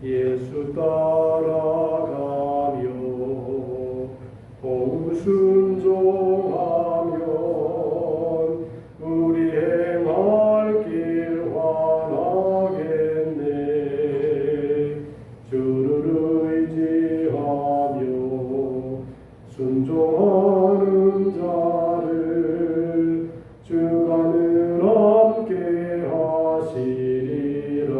예수 따라가며 복음 순종하면 우리 행할 길 환하겠네. 주를 의지하며 순종하는 자를 주가 늘 함께 하시리라.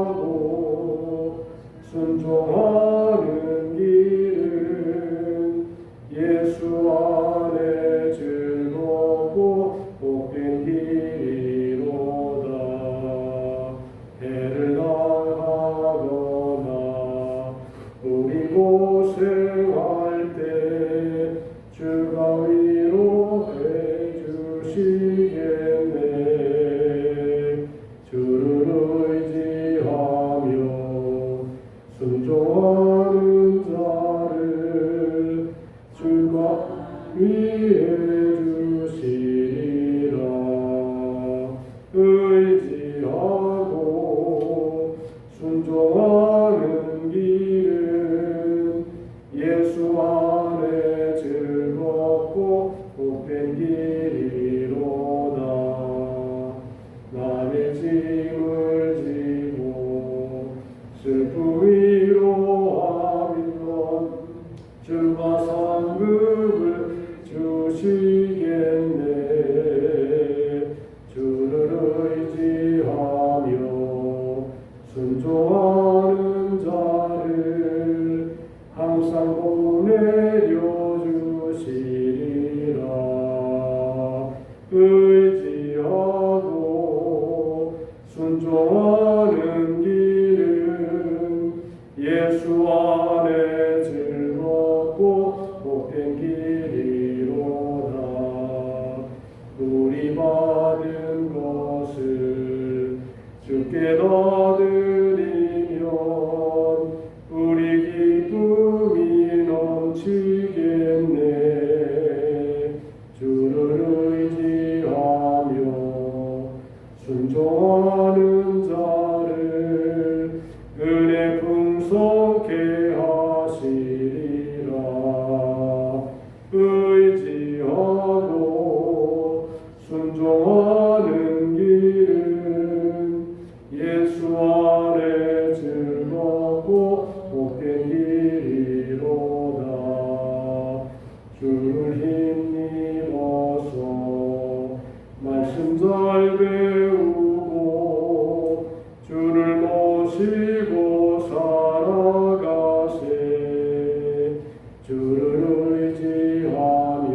의지하고 순종하는 길은 예수 안에 즐겁고 복된 길이로다. 해를 당하거나 우리 고생할 때 주가 위로해 주시겠네. 주를 의지하며 순종하는 자를 주가 위해 주시리라. 의지하고 순종하는 길은 예수 안에 즐겁고 복된 길이로다. 남의 짐을 지고 슬픔 위로하면 주가 상급을 주시겠네. 주를 의지하며 순종하는 자를 항상 보내려 주시리라. 의지하고 순종하는 길은 예수 안에 즐겁고 복된 길이로다. 우리 받은 것을 주께 다 드리면 우리 기쁨이 넘치겠네. 주를 의지하며 순종하는 자를 은혜 풍성케 하시리라. 의지하고 순종하는 길은 예수 안에 즐겁고 복된 길이로다. 주를 힘입어서 말씀 잘 배우고 주를 모시고 살아가세. 주를 의지하며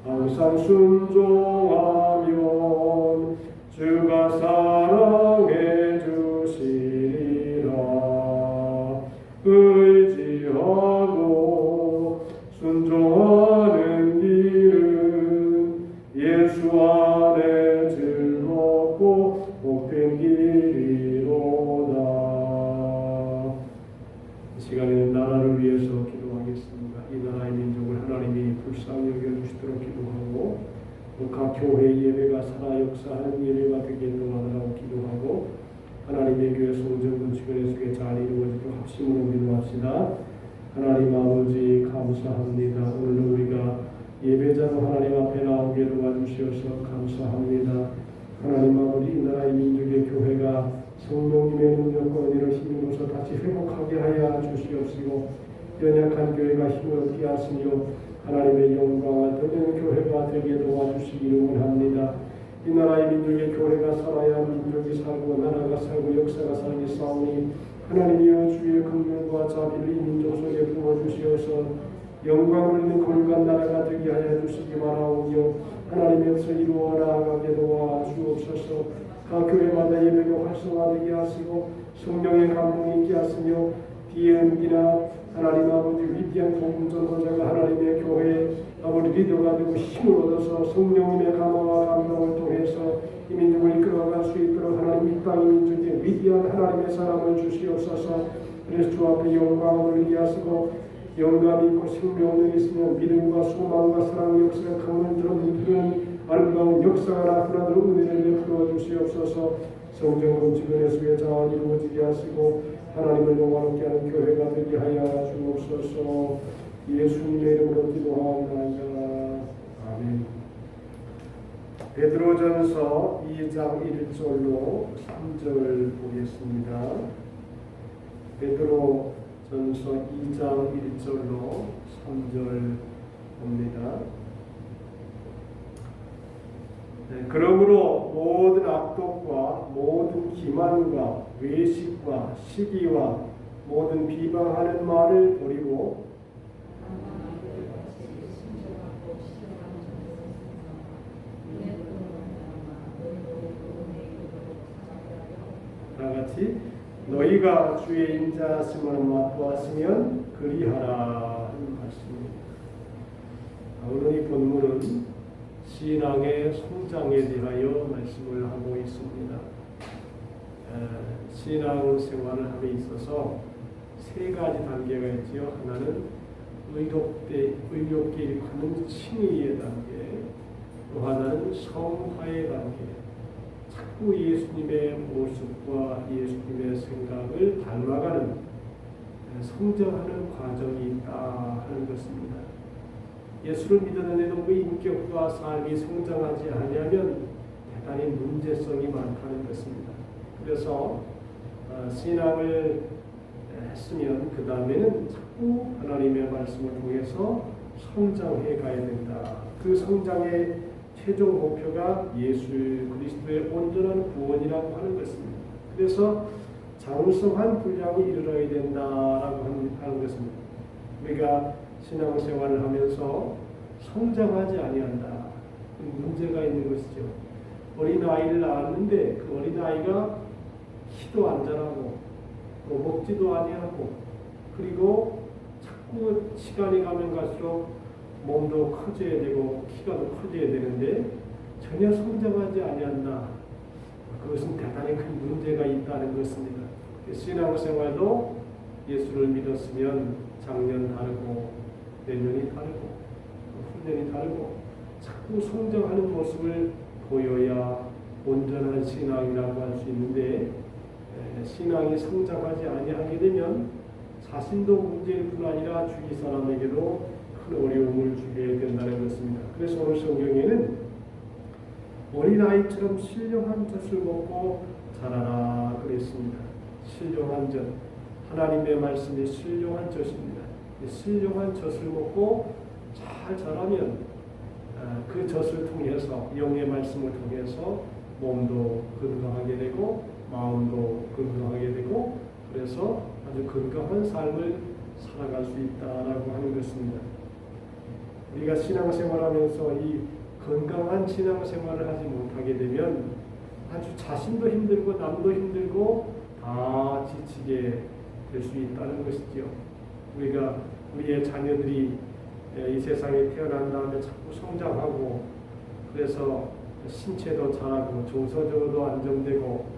항상 순종하면 주가 사랑해 주시리라. 의지하고 순종하는 길은 예수 안에 즐겁고 복된 길이로다. 이 시간에는 나라를 위해서 기도하겠습니다. 이 나라의 민족을 하나님이 불쌍히 여겨주시도록 기도하고 또 각 교회 예배가 살아 역사하는 예배가 되게 도와달라고 기도하고 하나님의 교회 성전 건축의 속에 잘 이루어지도록 합심으로 기도합시다. 하나님 아버지 감사합니다. 오늘 우리가 예배자로 하나님 앞에 나오게 도와주시어서 감사합니다. 하나님 아버지 이 나라의 민족의 교회가 성령님의 능력과 은혜를 힘입어서 다시 회복하게 하여 주시옵시고 연약한 교회가 힘을 얻게 하시며 하나님의 영광을 드리는 교회가 되게 도와주시기를 원합니다. 이 나라의 민족의 교회가 살아야 민족이 살고 나라가 살고 역사가 살기 싸우니 하나님이여 주의 긍휼과 자비를 이 민족 속에 부어주시어서 영광을 있는 거룩한 나라가 되게 하여 주시기 바라오며 하나님의 뜻을 이루어 나아가게 도와주옵소서. 각 교회마다 예배가 활성화되게 하시고 성령의 감동이 있게 하시며 뒤에 은기나 하나님 아버지 위대한 복음 전도자가 하나님의 교회에 아버지 리더가 되고 힘을 얻어서 성령님의 감화와 감동을 통해서 이 민족을 이끌어갈 수 있도록 하나님 이 땅의 민족에 위대한 하나님의 사랑을 주시옵소서. 그래서 주 앞에 영광을 올리하시고 영감이 있고 생명력이 있으면 믿음과 소망과 사랑의 역사가 강물처럼 흐르는 아름다운 역사가 나타나도록 은혜를 베풀어 주시옵소서. 성전 건축은 예수의 자원이 이루어지게 하시고 하나님을 영화롭게 하는 교회가 되게 하여 주옵소서. 예수님의 이름으로 기도하옵나이다. 아멘. 베드로전서 2장 1절로 3절 보겠습니다. 베드로전서 2장 1절로 3절 봅니다. 그러므로 모든 악독과 모든 기만과 외식과 시기와 모든 비방하는 말을 버리고 다같이 너희가 주의 인자하심을 맛보았으면 그리하라 하는 말씀입니다. 오늘 이 본문은 신앙의 성장에 대하여 말씀을 하고 있습니다. 신앙 생활을 함에 있어서 세 가지 단계가 있지요. 하나는 의롭게 일하는 칭의의 단계, 또 하나는 성화의 단계, 자꾸 예수님의 모습과 예수님의 생각을 닮아가는 성장하는 과정이 있다 하는 것입니다. 예수를 믿었는데도 그 인격과 삶이 성장하지 않으면 대단히 문제성이 많다는 것입니다. 그래서 신앙을 했으면 그 다음에는 자꾸 하나님의 말씀을 통해서 성장해 가야 된다. 그 성장의 최종 목표가 예수 그리스도의 온전한 구원이라고 하는 것입니다. 그래서 장성한 분량이 이르러야 된다라고 하는 것입니다. 우리가 신앙생활을 하면서 성장하지 아니한다. 문제가 있는 것이죠. 어린아이를 낳았는데 그 어린아이가 키도 안 자라고 또 먹지도 아니하고 그리고 자꾸 시간이 가면 갈수록 몸도 커져야 되고 키가 더 커져야 되는데 전혀 성장하지 아니한다. 그것은 대단히 큰 문제가 있다는 것입니다. 신앙생활도 예수를 믿었으면 작년 다르고 내년이 다르고 후년이 다르고 자꾸 성장하는 모습을 보여야 온전한 신앙이라고 할 수 있는데 신앙이 성장하지 아니하게 되면 자신도 문제일 뿐 아니라 주위 사람에게도 큰 어려움을 주게 된다는 것입니다. 그래서 오늘 성경에는 어린아이처럼 신령한 젖을 먹고 자라라 그랬습니다. 신령한 젖, 하나님의 말씀이 신령한 젖입니다. 신령한 젖을 먹고 잘 자라면 그 젖을 통해서 영의 말씀을 통해서 몸도 건강하게 되고 마음도 건강하게 되고 그래서 아주 건강한 삶을 살아갈 수 있다라고 하는 것입니다. 우리가 신앙생활하면서 이 건강한 신앙생활을 하지 못하게 되면 아주 자신도 힘들고 남도 힘들고 다 지치게 될 수 있다는 것이죠. 우리가 우리의 자녀들이 이 세상에 태어난 다음에 자꾸 성장하고 그래서 신체도 자라고 정서적으로도 안정되고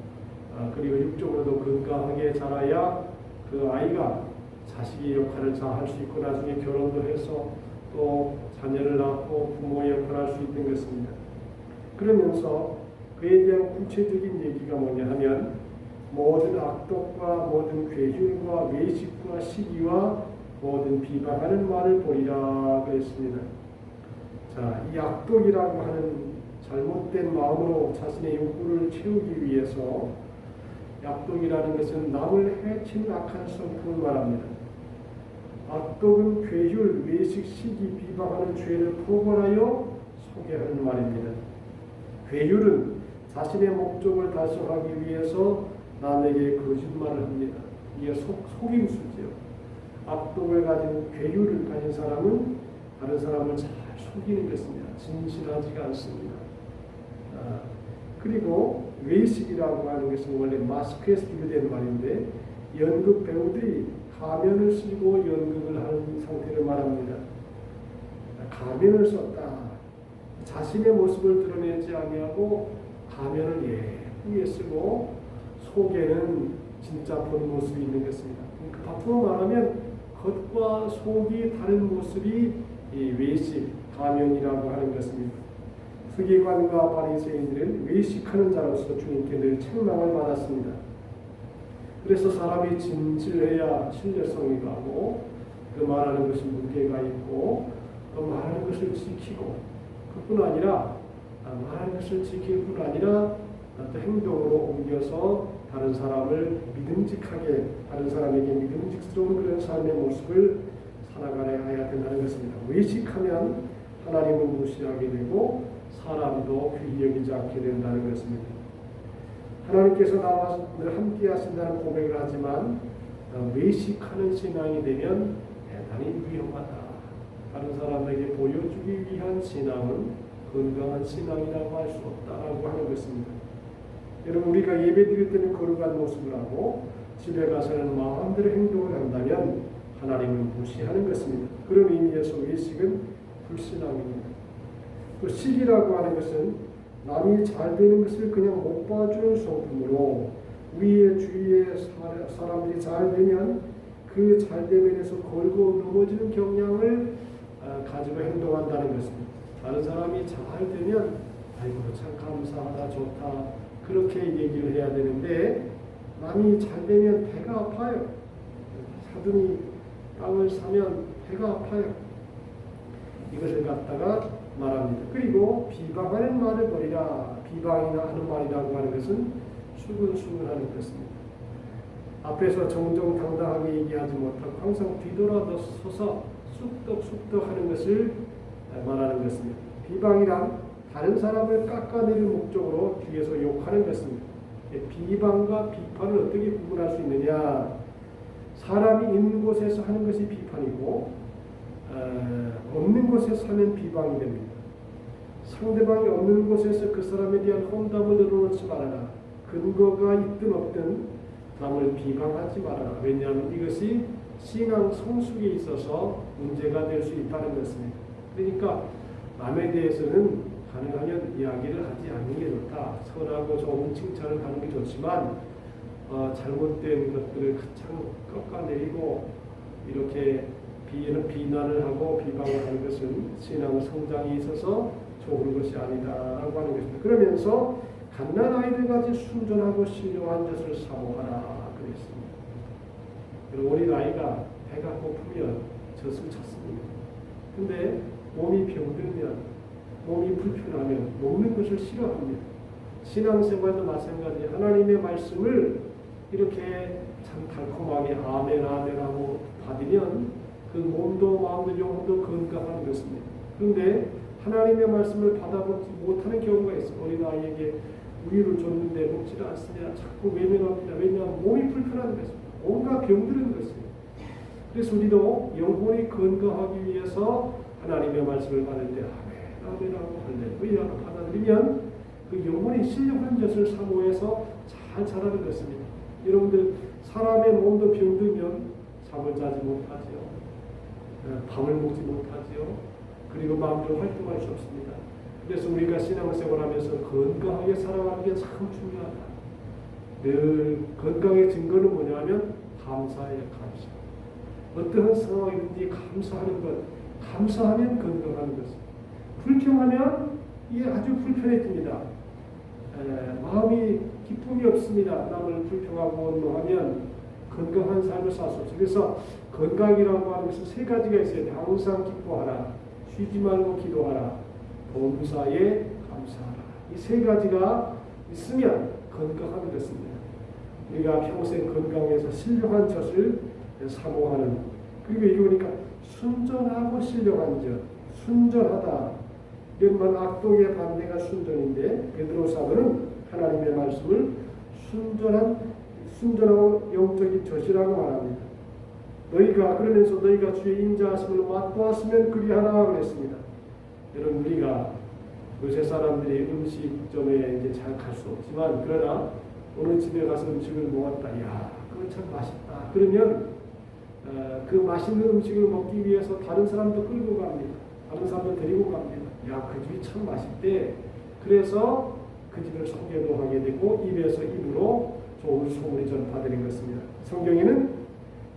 그리고 육적으로도 건강하게 자라야 그 아이가 자식의 역할을 잘 할 수 있고 나중에 결혼도 해서 또 자녀를 낳고 부모의 역할을 할 수 있는 것입니다. 그러면서 그에 대한 구체적인 얘기가 뭐냐 하면 모든 악독과 모든 괴흉과 외식과 시기와 모든 비방하는 말을 버리라 그랬습니다. 자, 이 악독이라고 하는 잘못된 마음으로 자신의 욕구를 채우기 위해서 악독이라는 것은 남을 해치는 악한 성품을 말합니다. 악독은 괴휼, 외식, 시기, 비방하는 죄를 포괄하여 소개하는 말입니다. 괴휼은 자신의 목적을 달성하기 위해서 남에게 거짓말을 합니다. 이게 속임수죠. 악독을 가진 괴휼을 가진 사람은 다른 사람을 잘 속이는 것입니다. 진실하지가 않습니다. 그리고 외식이라고 하는 것은 원래 마스크에서 비교된 말인데 연극 배우들이 가면을 쓰고 연극을 하는 상태를 말합니다. 가면을 썼다. 자신의 모습을 드러내지 아니하고 가면을 예쁘게 쓰고 속에는 진짜 본 모습이 있는 것입니다. 앞으로 말하면 겉과 속이 다른 모습이 이 외식, 가면이라고 하는 것입니다. 서기관과 바리새인들은 외식하는 자로서 주님께 늘 책망을 받았습니다. 그래서 사람이 진실해야 신뢰성이 가고 그 말하는 것이 무게가 있고 또 말하는 것을 지키고 그뿐 아니라 말하는 것을 지킬 뿐 아니라 또 행동으로 옮겨서 다른 사람을 믿음직하게 다른 사람에게 믿음직스러운 그런 삶의 모습을 살아가야 된다는 것입니다. 외식하면 하나님을 무시하게 되고 사람도 귀히 여기지 않게 된다는 것입니다. 하나님께서 나와 늘 함께 하신다는 고백을 하지만 외식하는 신앙이 되면 대단히 위험하다. 다른 사람에게 보여주기 위한 신앙은 건강한 신앙이라고 할 수 없다라고 하는 것입니다. 여러분, 우리가 예배 드릴 때는 거룩한 모습을 하고 집에 가서는 마음대로 행동을 한다면 하나님을 무시하는 것입니다. 그런 의미에서 외식은 불신앙입니다. 또 식이라고 하는 것은 남이 잘 되는 것을 그냥 못 봐주는 성품으로 우리의 주위의 사람들이 잘 되면 그 잘됨에서 걸고 넘어지는 경향을 가지고 행동한다는 것입니다. 다른 사람이 잘 되면 아이고 참 감사하다 좋다 그렇게 얘기를 해야 되는데 남이 잘 되면 배가 아파요. 사돈이 땅을 사면 배가 아파요. 이것을 갖다가 말합니다. 그리고 비방하는 말을 버리라. 비방이나 하는 말이라고 하는 것은 수근수근하는 것입니다. 앞에서 정정당당하게 얘기하지 못하고 항상 뒤돌아서서 쑥덕쑥덕 하는 것을 말하는 것입니다. 비방이란 다른 사람을 깎아내릴 목적으로 뒤에서 욕하는 것입니다. 비방과 비판을 어떻게 구분할 수 있느냐? 사람이 있는 곳에서 하는 것이 비판이고 없는 곳에서 하면 비방이 됩니다. 상대방이 없는 곳에서 그 사람에 대한 험담을 늘어놓지 말아라. 근거가 있든 없든 남을 비방하지 말아라. 왜냐하면 이것이 신앙 성숙에 있어서 문제가 될 수 있다는 것입니다. 그러니까 남에 대해서는 가능하면 이야기를 하지 않는 게 좋다. 선하고 좋은 칭찬을 하는 게 좋지만 잘못된 것들을 가장 꺾어내리고 이렇게 비난을 하고 비방을 하는 것은 신앙 성장에 있어서 좋은 것이 아니다라고 하는 것입니다. 그러면서 갓난 아이들같이 순전하고 신령한 젖을 사모하라 그랬습니다. 그리고 어린 아이가 배가 고프면 젖을 찾습니다. 근데 몸이 병들면 몸이 불편하면 먹는 것을 싫어합니다. 신앙생활도 마찬가지. 하나님의 말씀을 이렇게 참 달콤하게 아멘 아멘 하고 받으면 그 몸도 마음도 영혼도 건강한 것입니다. 그런데 하나님의 말씀을 받아보지 못하는 경우가 있어요. 어린아이에게 우유를 줬는데 먹지를 않습니다. 자꾸 외면합니다. 왜냐하면 몸이 불편한 것입니다. 온갖 병들은 것입니다. 그래서 우리도 영혼이 건강하기 위해서 하나님의 말씀을 받을 때 아멘 아멘하고 할렐루야로 받아들이면 그 영혼이 신령한 젖을 사모해서 잘 자라는 것입니다. 여러분들 사람의 몸도 병들면 잠을 자지 못하지요. 밥을 먹지 못하지요. 그리고 마음대로 활동할 수 없습니다. 그래서 우리가 신앙생활하면서 건강하게 살아가는 게 참 중요하다. 늘 건강의 증거는 뭐냐면 감사예요. 감사. 어떠한 상황이든지 감사하는 것. 감사하면 건강하는 것입니다. 불평하면 이게 아주 불편해집니다. 마음이 기쁨이 없습니다. 남을 불평하고 원망하면 건강한 삶을 살 수 없어요. 그래서 건강이라고 하는 것은 세 가지가 있어야 돼. 항상 기뻐하라. 쉬지 말고 기도하라. 범사에 감사하라. 이 세 가지가 있으면 건강한 것입니다. 우리가 평생 건강해서 신령한 젖을 사모하는, 그리고 이거 보니까 순전하고 신령한 젖, 순전하다. 이런 말 악독의 반대가 순전인데 베드로 사도는 하나님의 말씀을 순전하고 영적인 젖이라고 말합니다. 그러면서 너희가 주의 인자하심을 맛보았으면 그리하라 그랬습니다. 여러분, 우리가 요새 사람들이 음식점에 이제 잘 갈 수 없지만, 그러나 어느 집에 가서 음식을 먹었다. 야, 그거 참 맛있다. 그러면 그 맛있는 음식을 먹기 위해서 다른 사람도 끌고 갑니다. 다른 사람도 데리고 갑니다. 야, 그 집이 참 맛있대. 그래서 그 집을 소개도 하게 되고 입에서 입으로 좋은 소문이 전파되는 것입니다. 성경에는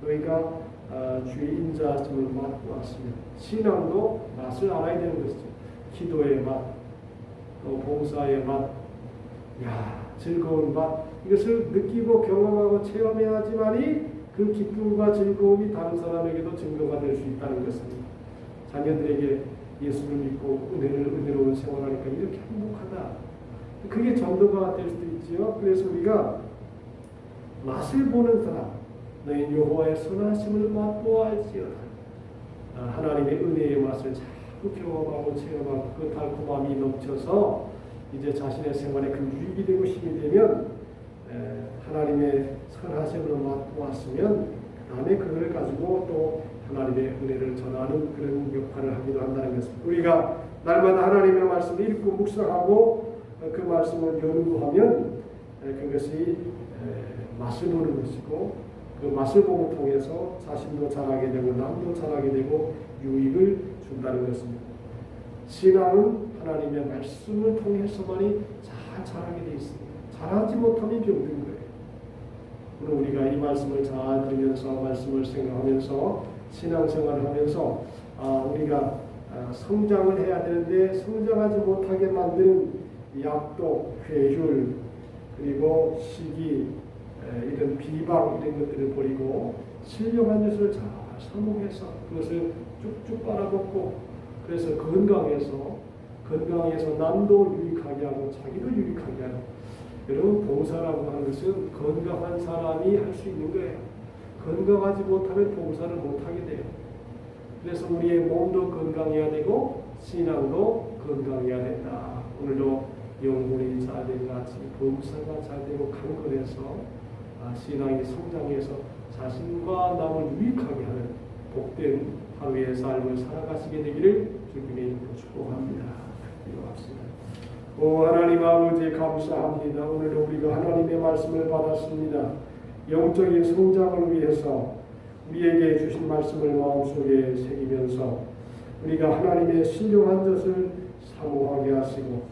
너희가 주의 인자하심을 맛보았으면, 신앙도 맛을 알아야 되는 것이죠. 기도의 맛, 또 봉사의 맛, 즐거운 맛, 이것을 느끼고 경험하고 체험해야지만이 그 기쁨과 즐거움이 다른 사람에게도 증거가 될 수 있다는 것입니다. 자녀들에게 예수를 믿고 은혜로운 생활하니까 이렇게 행복하다. 그게 전도가 될 수도 있지요. 그래서 우리가 맛을 보는 사람, 너희 여호와의 선하심을 맛보아 알지어다. 하나님의 은혜의 맛을 자꾸 경험하고 체험하고 그 달콤함이 넘쳐서 이제 자신의 생활에 그 유익이 되고 힘이 되면 하나님의 선하심을 맛보았으면 그 다음에 그걸 가지고 또 하나님의 은혜를 전하는 그런 역할을 하기도 한다는 것입니다. 우리가 날마다 하나님의 말씀을 읽고 묵상하고 그 말씀을 연구하면 그것이 맛을 보는 것이고 그 맛을 보고 통해서 자신도 자라게 되고 남도 자라게 되고 유익을 준다는 것입니다. 신앙은 하나님의 말씀을 통해서만이 잘 자라게 되어 있습니다. 자라지 못하면 병든 거예요. 오늘 우리가 이 말씀을 잘 들으면서 말씀을 생각하면서 신앙생활을 하면서 우리가 성장을 해야 되는데 성장하지 못하게 만드는 약독, 회율, 그리고 시기, 이런 비방 이런 것들을 버리고 신령한 것을 잘 사모해서 그것을 쭉쭉 빨아먹고 그래서 건강해서 남도 유익하게 하고 자기도 유익하게 하고 여러분 봉사라고 하는 것은 건강한 사람이 할 수 있는 거예요. 건강하지 못하면 봉사를 못하게 돼요. 그래서 우리의 몸도 건강해야 되고 신앙도 건강해야 된다. 오늘도 영혼이 잘 되고 같이 봉사가 잘 되고 강건해서 신앙이 성장해서 자신과 남을 유익하게 하는 복된 하루의 삶을 살아가시게 되기를 주님의 이름으로 축복합니다. 기도합시다. 하나님 아버지 감사합니다. 오늘도 우리가 하나님의 말씀을 받았습니다. 영적인 성장을 위해서 우리에게 주신 말씀을 마음속에 새기면서 우리가 하나님의 신령한 것을 사모하게 하시고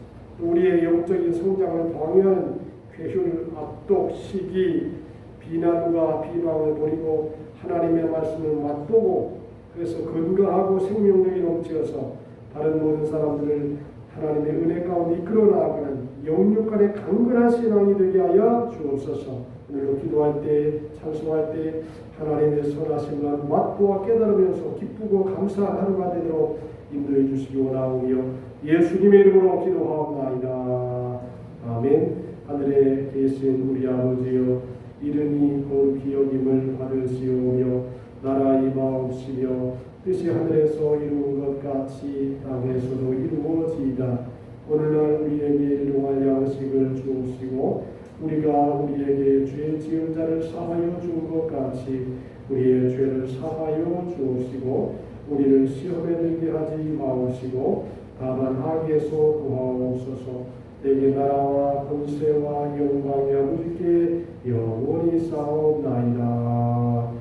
우리의 영적인 성장을 방해하는 괴휼, 악독, 시기, 비난과 비방을 버리고 하나님의 말씀을 맛보고 그래서 건강하고 생명력이 넘쳐서 다른 모든 사람들을 하나님의 은혜 가운데 이끌어 나아가는 영육간의 강건한 신앙이 되게 하여 주옵소서. 오늘도 기도할 때 찬송할 때 하나님의 선하심을 맛보아 깨달으면서 기쁘고 감사한 하루가 되도록 인도해 주시기 원하오며 예수님의 이름으로 기도하옵나이다. 아멘. 하늘에 계신 우리 아버지여 이름이 거룩히 여김을 받으시오며 나라의 마옵시며 뜻이 하늘에서 이루는 것 같이 땅에서도 이루어지이다. 오늘날 우리에게 일용할 양식을 주옵시고 우리가 우리에게 죄 지은 자를 사하여 준 것 같이 우리의 죄를 사하여 주옵시고 우리를 시험에 들게 하지 마옵시고 다만 악에서 구하옵소서. 내게 나라와 권세와 영광이 아버지께 영원히 쌓옵나이다.